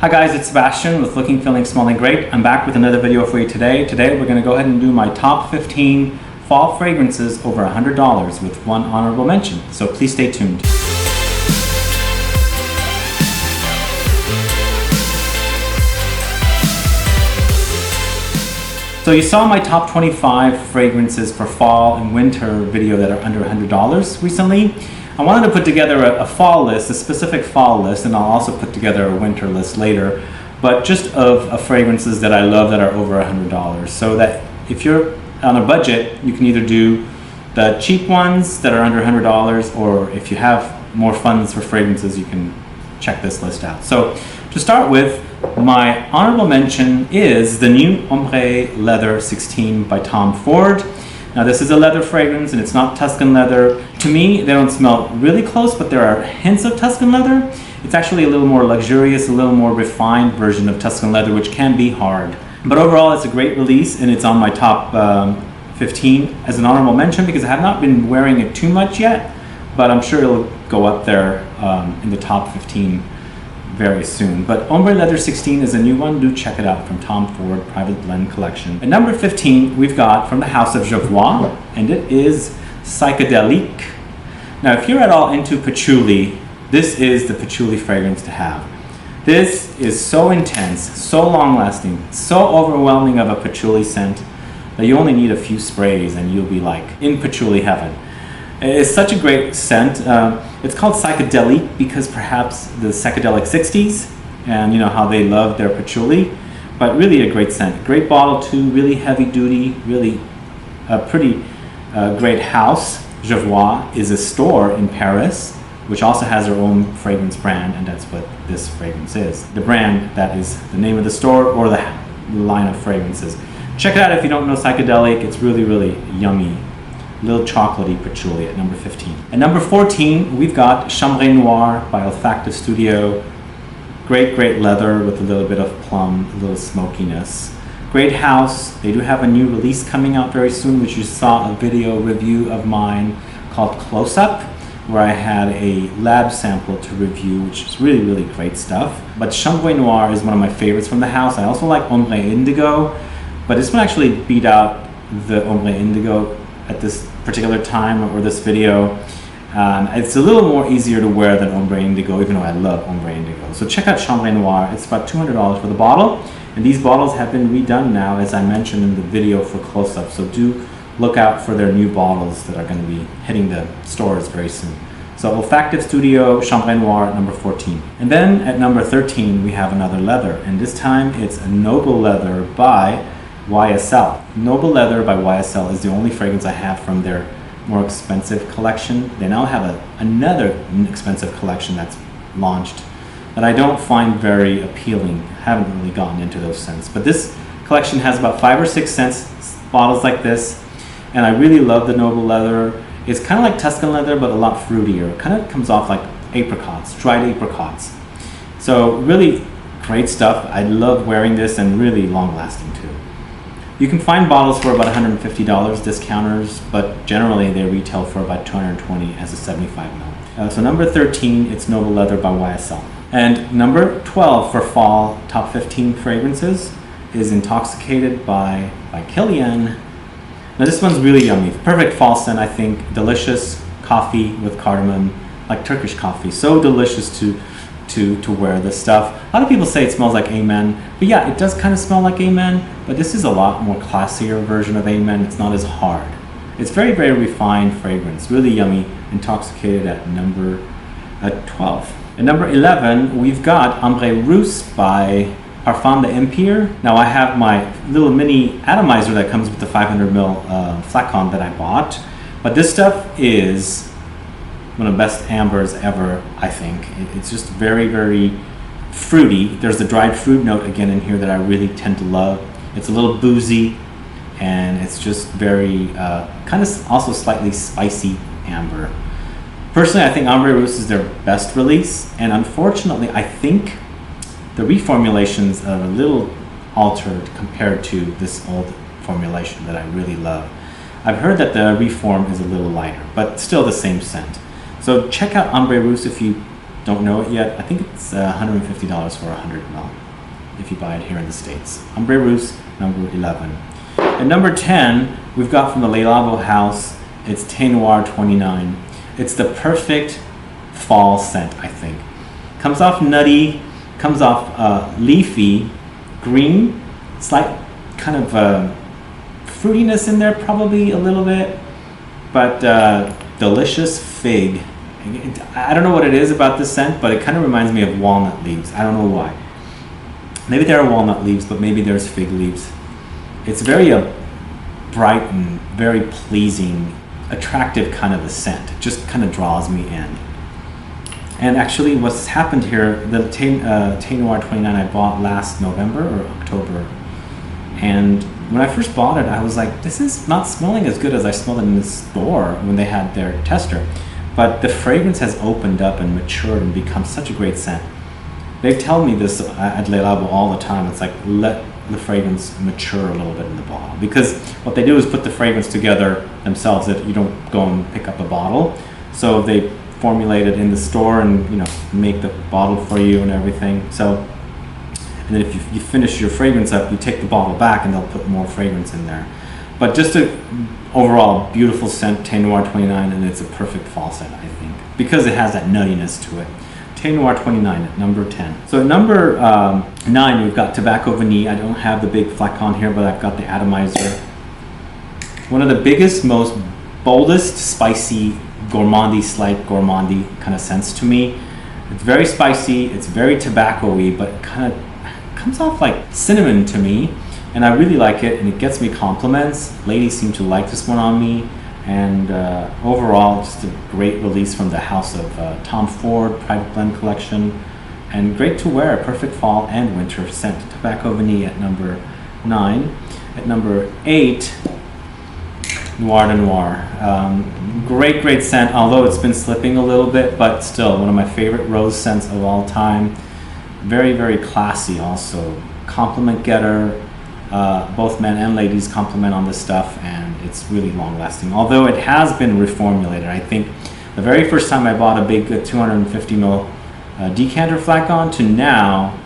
Hi guys, it's Sebastian with Looking, Feeling, Smelling Great. I'm back with another video for you today. Today we're going to go ahead and do my top 15 fall fragrances over $100 with one honorable mention. So please stay tuned. So you saw my top 25 fragrances for fall and winter video that are under $100 recently. I wanted to put together a fall list, a specific fall list, and I'll also put together a winter list later, but just of fragrances that I love that are over $100. So that if you're on a budget, you can either do the cheap ones that are under $100, or if you have more funds for fragrances, you can check this list out. So to start with, my honorable mention is the new Ombre Leather 16 by Tom Ford. Now this is a leather fragrance and it's not Tuscan leather. To me, they don't smell really close, but there are hints of Tuscan leather. It's actually a little more luxurious, a little more refined version of Tuscan leather, which can be hard. But overall, it's a great release and it's on my top 15 as an honorable mention because I have not been wearing it too much yet, but I'm sure it'll go up there in the top 15 very soon. But Ombre Leather 16 is a new one. Do check it out from Tom Ford Private Blend Collection. At number 15, we've got from the House of Jovois, and it is Psychedelique. Now, if you're at all into patchouli, this is the patchouli fragrance to have. This is so intense, so long-lasting, so overwhelming of a patchouli scent that you only need a few sprays and you'll be like in patchouli heaven. It's such a great scent. It's called psychedelic because perhaps the psychedelic 60s and you know how they love their patchouli, but really a great scent. Great bottle too, really heavy duty, really a pretty great house. Jovois is a store in Paris, which also has their own fragrance brand, and that's what this fragrance is. The brand, that is the name of the store or the line of fragrances. Check it out if you don't know psychedelic. It's really, really yummy. Little chocolatey patchouli at number 15. At number 14, we've got Chambre Noir by Olfactive Studio. Great, great leather with a little bit of plum, a little smokiness. Great house. They do have a new release coming out very soon, which you saw a video review of mine called Close Up, where I had a lab sample to review, which is really, really great stuff. But Chambre Noir is one of my favorites from the house. I also like Ombre Indigo, but this one actually beat out the Ombre Indigo at this particular time or this video. It's a little more easier to wear than Ombre Indigo, even though I love Ombre Indigo. So check out Chambre Noir. It's about $200 for the bottle, and these bottles have been redone now, as I mentioned in the video for Close Up. So do look out for their new bottles that are going to be hitting the stores very soon. So Olfactive Studio, Chambre Noir at number 14. And then at number 13, we have another leather, and this time it's a Noble Leather by YSL. Noble Leather by YSL is the only fragrance I have from their more expensive collection. They now have another expensive collection that's launched that I don't find very appealing. I haven't really gotten into those scents. But this collection has about 5 or 6 scents, bottles like this, and I really love the Noble Leather. It's kind of like Tuscan leather, but a lot fruitier. It kind of comes off like apricots, dried apricots. So really great stuff. I love wearing this and really long lasting too. You can find bottles for about $150 discounters, but generally they retail for about $220 as a 75 ml. So number 13, it's Noble Leather by YSL. And number 12 for fall top 15 fragrances is Intoxicated by Kilian. Now this one's really yummy. Perfect fall scent, I think. Delicious coffee with cardamom, like Turkish coffee. So delicious to wear this stuff. A lot of people say it smells like Amen, but yeah, it does kind of smell like Amen, but this is a lot more classier version of Amen. It's not as hard. It's very, very refined fragrance, really yummy. Intoxicated at number 12. At number 11, we've got Ambre Rousse by Parfum d'Empire. Now I have my little mini atomizer that comes with the 500 ml flacon that I bought, but this stuff is one of the best ambers ever, I think. It's just very, very fruity. There's the dried fruit note again in here that I really tend to love. It's a little boozy, and it's just very, kind of also slightly spicy amber. Personally, I think Ambre Rousse is their best release, and unfortunately, I think the reformulations are a little altered compared to this old formulation that I really love. I've heard that the reform is a little lighter, but still the same scent. So check out Ambre Rousse if you Don't know it yet. I think it's $150 for 100 ml if you buy it here in the States. Ombre Rouge, number 11. At number 10, we've got from the Le Labo house, it's Thé Noir 29. It's the perfect fall scent, I think. Comes off nutty, comes off leafy, green, slight kind of fruitiness in there, probably a little bit, but delicious fig. I don't know what it is about this scent, but it kind of reminds me of walnut leaves. I don't know why. Maybe there are walnut leaves, but maybe there's fig leaves. It's very bright and very pleasing, attractive kind of a scent. It just kind of draws me in. And actually what's happened here, the Thé Noir 29 I bought last November or October. And when I first bought it, I was like, this is not smelling as good as I smelled it in the store when they had their tester. But the fragrance has opened up and matured and become such a great scent. They tell me this at Le Labo all the time. It's like, let the fragrance mature a little bit in the bottle. Because what they do is put the fragrance together themselves. If you don't go and pick up a bottle. So they formulate it in the store and make the bottle for you and everything. So, and then if you finish your fragrance up, you take the bottle back and they'll put more fragrance in there. But just a overall beautiful scent, Thé Noir 29, and it's a perfect fall scent, I think, because it has that nuttiness to it. Thé Noir 29 at number 10. So at number 9, we've got Tobacco Vanille. I don't have the big flacon here, but I've got the atomizer. One of the biggest, most boldest, spicy, slight gourmandy kind of scents to me. It's very spicy, it's very tobacco-y, but it kind of comes off like cinnamon to me. And I really like it, and it gets me compliments. Ladies seem to like this one on me. And overall, just a great release from the house of Tom Ford Private Blend collection. And great to wear, perfect fall and winter scent. Tobacco Vanille at number 9. At number 8, Noir de Noir. Great scent, although it's been slipping a little bit, but still one of my favorite rose scents of all time. Very classy also. Compliment getter. Both men and ladies compliment on this stuff, and it's really long lasting. Although it has been reformulated. I think the very first time I bought a big 250 ml decanter flacon to now,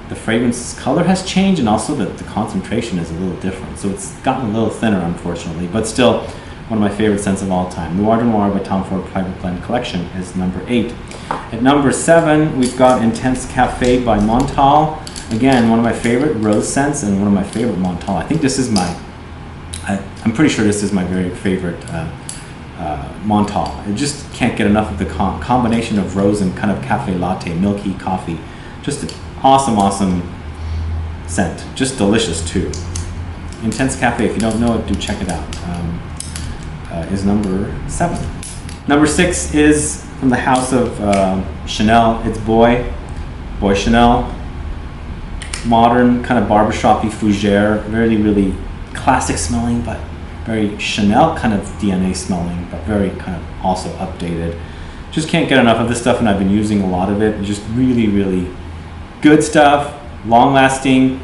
the fragrance color has changed, and also the concentration is a little different. So it's gotten a little thinner, unfortunately, but still one of my favorite scents of all time. Noir de Noir by Tom Ford Private Blend Collection is number 8. At number 7, we've got Intense Cafe by Montal. Again, one of my favorite rose scents and one of my favorite Montal. I think this is I'm pretty sure this is my very favorite Montal. I just can't get enough of the combination of rose and kind of cafe latte, milky coffee. Just an awesome scent. Just delicious too. Intense Cafe, if you don't know it, do check it out. Is number 7. Number 6 is from the house of Chanel. It's Boy Chanel. Modern, kind of barbershop-y fougere, really classic smelling, but very Chanel kind of DNA smelling, but very kind of also updated. Just can't get enough of this stuff, and I've been using a lot of it. Just really good stuff, long lasting,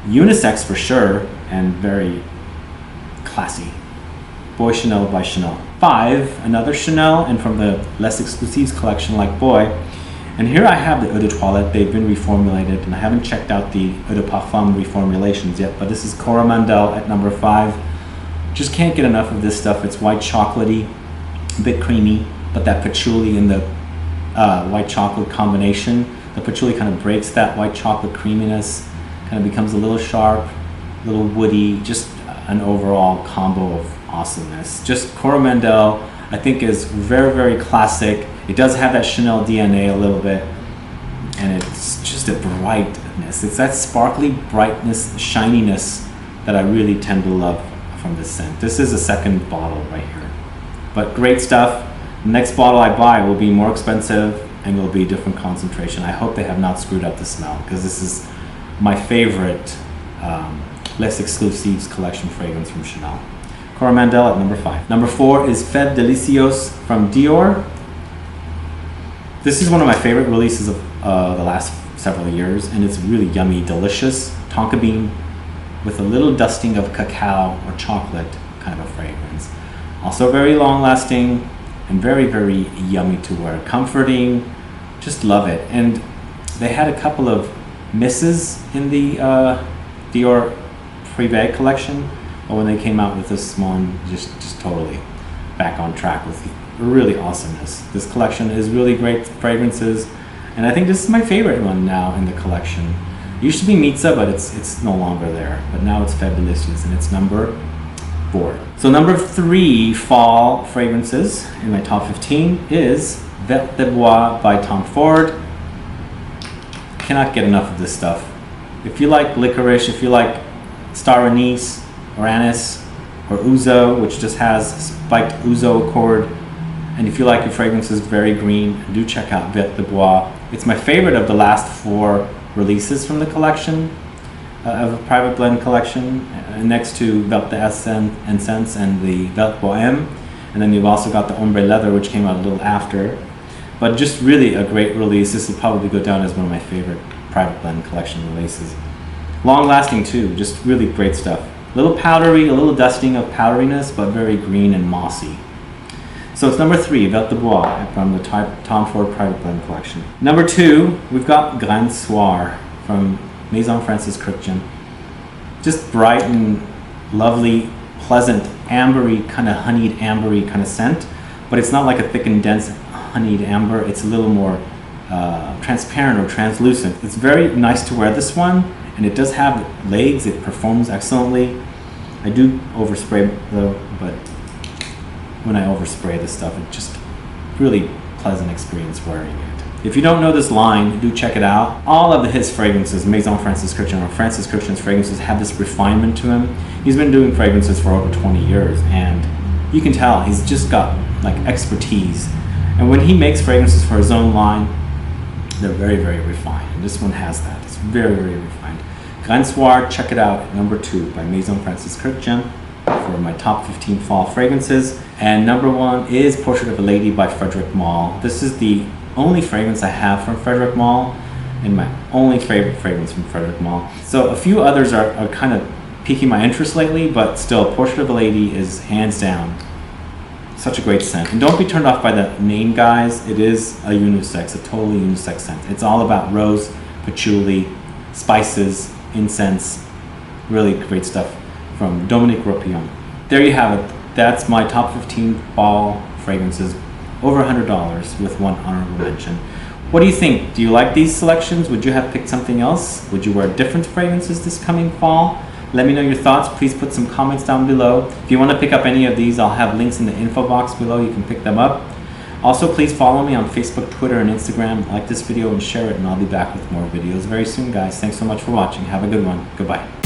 unisex for sure, and very classy. Boy Chanel by Chanel. 5, another Chanel, and from the Les Exclusifs collection like Boy. And here I have the Eau de Toilette. They've been reformulated, and I haven't checked out the Eau de Parfum reformulations yet, but this is Coromandel at number 5. Just can't get enough of this stuff. It's white chocolatey, a bit creamy, but that patchouli and the white chocolate combination, the patchouli kind of breaks that white chocolate creaminess, kind of becomes a little sharp, a little woody, just an overall combo of awesomeness. Just Coromandel, I think, is very classic. It does have that Chanel DNA a little bit, and it's just a brightness. It's that sparkly brightness, shininess that I really tend to love from this scent. This is a second bottle right here, but great stuff. The next bottle I buy will be more expensive and will be a different concentration. I hope they have not screwed up the smell, because this is my favorite Les Exclusifs collection fragrance from Chanel. Coromandel at number 5. Number 4 is Fête Delicieuse from Dior. This is one of my favorite releases of the last several years, and it's really yummy, delicious tonka bean with a little dusting of cacao or chocolate kind of a fragrance. Also very long lasting and very yummy to wear. Comforting, Just love it. And they had a couple of misses in the Dior Privee collection, but when they came out with this one, just totally back on track with really awesomeness. This collection is really great fragrances, and I think this is my favorite one now in the collection. It used to be Mitza, but it's no longer there. But now it's Fabulicious, and it's number 4. So number 3 fall fragrances in my top 15 is Vert de Bois by Tom Ford. Cannot get enough of this stuff. If you like licorice, if you like star anise or anise or ouzo, which just has spiked ouzo accord, and if you like your fragrances very green, do check out Vert de Bois. It's my favorite of the last 4 releases from the collection, of a private blend collection, next to Vert de Essence and the Vert Bohème. And then you've also got the Ombre Leather, which came out a little after. But just really a great release. This will probably go down as one of my favorite private blend collection releases. Long lasting too, just really great stuff. A little powdery, a little dusting of powderiness, but very green and mossy. So it's number 3, Vert de Bois from the Tom Ford Private Blend collection. Number 2, we've got Grand Soir from Maison Francis Kurkdjian. Just bright and lovely, pleasant, ambery, kind of honeyed ambery kind of scent, but it's not like a thick and dense honeyed amber. It's a little more transparent or translucent. It's very nice to wear this one, and it does have legs. It performs excellently. I do overspray though, but when I overspray this stuff, it's just really pleasant experience wearing it. If you don't know this line, do check it out. All of his fragrances, Maison Francis Kurkdjian or Francis Kurkdjian's fragrances, have this refinement to him. He's been doing fragrances for over 20 years, and you can tell he's just got like expertise. And when he makes fragrances for his own line, they're very, very refined. And this one has that. It's very, very refined. Grand Soir, check it out, number 2 by Maison Francis Kurkdjian for my top 15 fall fragrances. And number 1 is Portrait of a Lady by Frederic Malle. This is the only fragrance I have from Frederic Malle, and my only favorite fragrance from Frederic Malle. So a few others are kind of piquing my interest lately, but still, Portrait of a Lady is hands down such a great scent. And don't be turned off by the name, guys. It is a unisex, a totally unisex scent. It's all about rose, patchouli, spices, incense. Really great stuff from Dominique Ropillon. There you have it. That's my top 15 fall fragrances, over $100 with one honorable mention. What do you think? Do you like these selections? Would you have picked something else? Would you wear different fragrances this coming fall? Let me know your thoughts. Please put some comments down below. If you want to pick up any of these, I'll have links in the info box below. You can pick them up. Also, please follow me on Facebook, Twitter, and Instagram. Like this video and share it, and I'll be back with more videos very soon, guys. Thanks so much for watching. Have a good one. Goodbye.